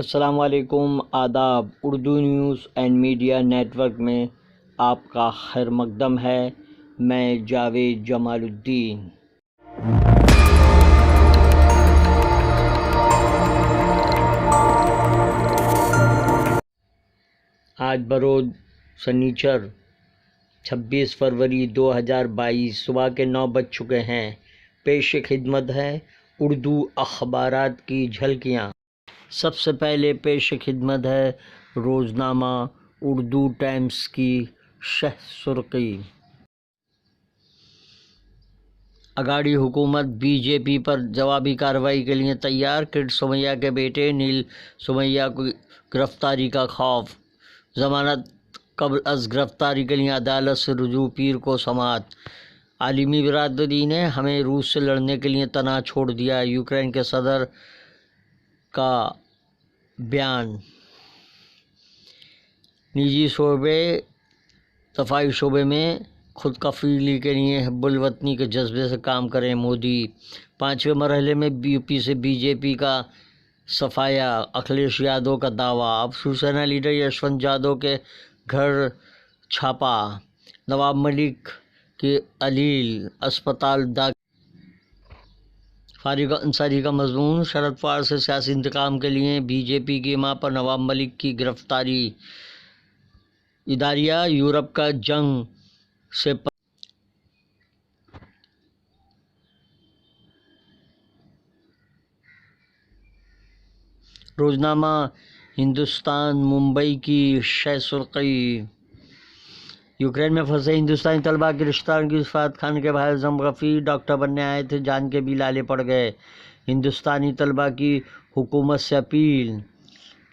السلام علیکم، آداب۔ Urdu news and media network میں آپ کا خیر مقدم ہے۔ میں جاوید جمال الدین۔ آج بروز سنیچر 26 فروری 2022 صبح کے 9 بج چکے ہیں۔ پیش خدمت ہے اردو اخبارات کی جھلکیاں۔ سب سے پہلے پیش خدمت ہے روزنامہ اردو ٹائمز کی شہ سرخی۔ اگاڑی حکومت بی جے پی پر جوابی کارروائی کے لیے تیار۔ کڈ سومیا کے بیٹے نیل سومیا کی گرفتاری کا خوف۔ ضمانت قبل از گرفتاری کے لیے عدالت سے رجوع، پیر کو سماعت۔ عالمی برادری نے ہمیں روس سے لڑنے کے لیے تنہا چھوڑ دیا، یوکرین کے صدر کا بیان۔ نجی شعبے دفاعی شعبے میں خود کفیلی کے لیے حب الوطنی کے جذبے سے کام کریں، مودی۔ 5ویں مرحلے میں یو پی سے بی جے پی کا صفایا، اکھلیش یادو کا دعویٰ۔ اب شیو سینا لیڈر یشونت یادو کے گھر چھاپا۔ نواب ملک کی علیل اسپتال داخل۔ فارغ و انصاری کا مضمون، شرد پوار سے سیاسی انتقام کے لیے بی جے پی کی ماں پر نواب ملک کی گرفتاری۔ اداریہ یورپ کا جنگ سے روزنامہ ہندوستان ممبئی کی شہ سرخی۔ یوکرین میں پھنسے ہندوستانی طلباء کے رشتہ داروں کی سفارت خانے کے باہر زمغفی، ڈاکٹر بننے آئے تھے، جان کے بھی لالے پڑ گئے۔ ہندوستانی طلباء کی حکومت سے اپیل۔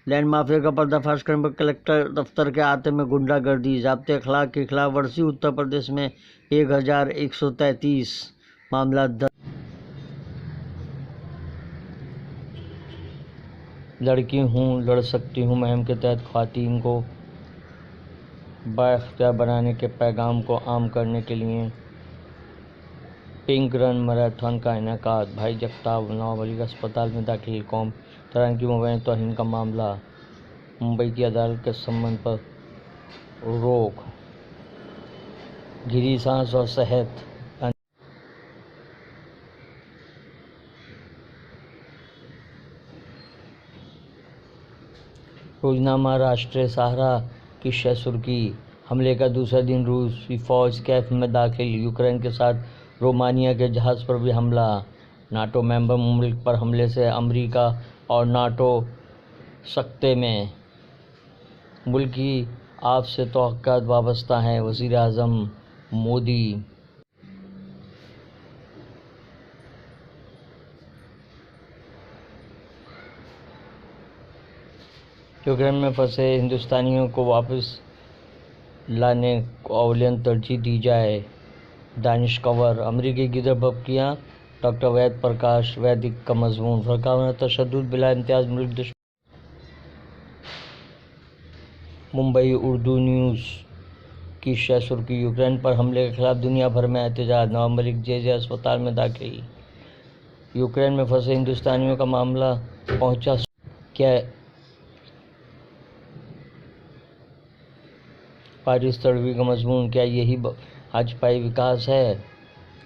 لینڈ مافیا کا پردہ فاش کرنے پر کلکٹر دفتر کے احاطے میں غنڈہ گردی، ضابطۂ اخلاق کی خلاف ورزی۔ اتر پردیش میں 1133 معاملات درج۔ لڑکی ہوں لڑ سکتی ہوں مہم کے تحت خواتین کو بااختیار بنانے کے پیغام کو عام کرنے کے لیے پنک رن میراتھن کا انعقاد۔ بھائی جگتاپ نواب ملک اسپتال میں داخل، قوم ترانہ کی مبینہ توہین کا معاملہ۔ ممبئی کی عدالت کے سمن پر روک۔ گہری سانس اور صحت۔ روزنامہ راشٹریہ سہارا کی شہ سرخی۔ حملے کا دوسرا دن روسی فوج کیف میں داخل، یوکرین کے ساتھ رومانیہ کے جہاز پر بھی حملہ۔ ناٹو ممبر ممالک پر حملے سے امریکہ اور ناٹو سکتے میں۔ ملک کی آپ سے توقعات وابستہ ہیں، وزیر اعظم مودی۔ یوکرین میں پھنسے ہندوستانیوں کو واپس لانے کو اولین ترجیح دی جائے، دانش کنور۔ امریکی گیدڑ بھبکیاں، ڈاکٹر وید پرکاش ویدک کا مضمون۔ فرقہ تشدد بلا امتیاز ملک دشمن۔ ممبئی اردو نیوز کی شہ سرخی۔ یوکرین پر حملے کے خلاف دنیا بھر میں احتجاج، نواب ملک جے اسپتال میں داخل۔ یوکرین میں پھنسے ہندوستانیوں کا معاملہ پہنچا کیا پارس تڑوی کا مضمون، کیا یہی بھاجپائی وکاس ہے؟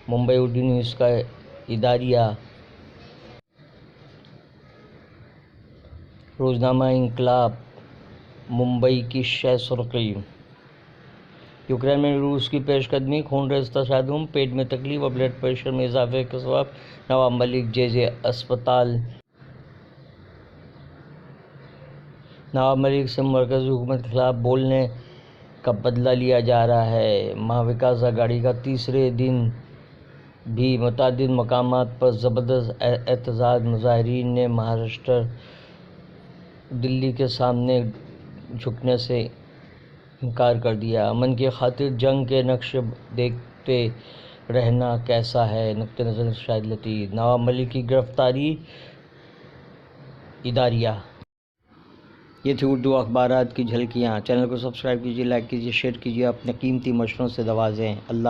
ممبئی اردو نیوز کا اداریہ۔ روزنامہ انقلاب ممبئی کی شہ سرخی۔ یوکرین میں روس کی پیش قدمی، خون ریز تصادم، پیٹ میں تکلیف اور بلڈ پریشر میں اضافے کے سبب نواب ملک جے اسپتال۔ نواب ملک سے مرکزی حکومت کے خلاف بولنے کا بدلہ لیا جا رہا ہے۔ مہا وکاس اگاڑی کا تیسرے دن بھی متعدد مقامات پر زبردست احتجاج، مظاہرین نے مہاراشٹر دلی کے سامنے جھکنے سے انکار کر دیا۔ امن کی خاطر جنگ کے نقشے دیکھتے رہنا کیسا ہے؟ نقطۂ نظر شاہد لطیف۔ نواب ملک کی گرفتاری۔ اداریہ۔ یہ تھی اردو اخبارات کی جھلکیاں۔ چینل کو سبسکرائب کیجیے، لائک کیجیے، شیئر کیجیے، اپنے قیمتی مشوروں سے نوازیں۔ اللہ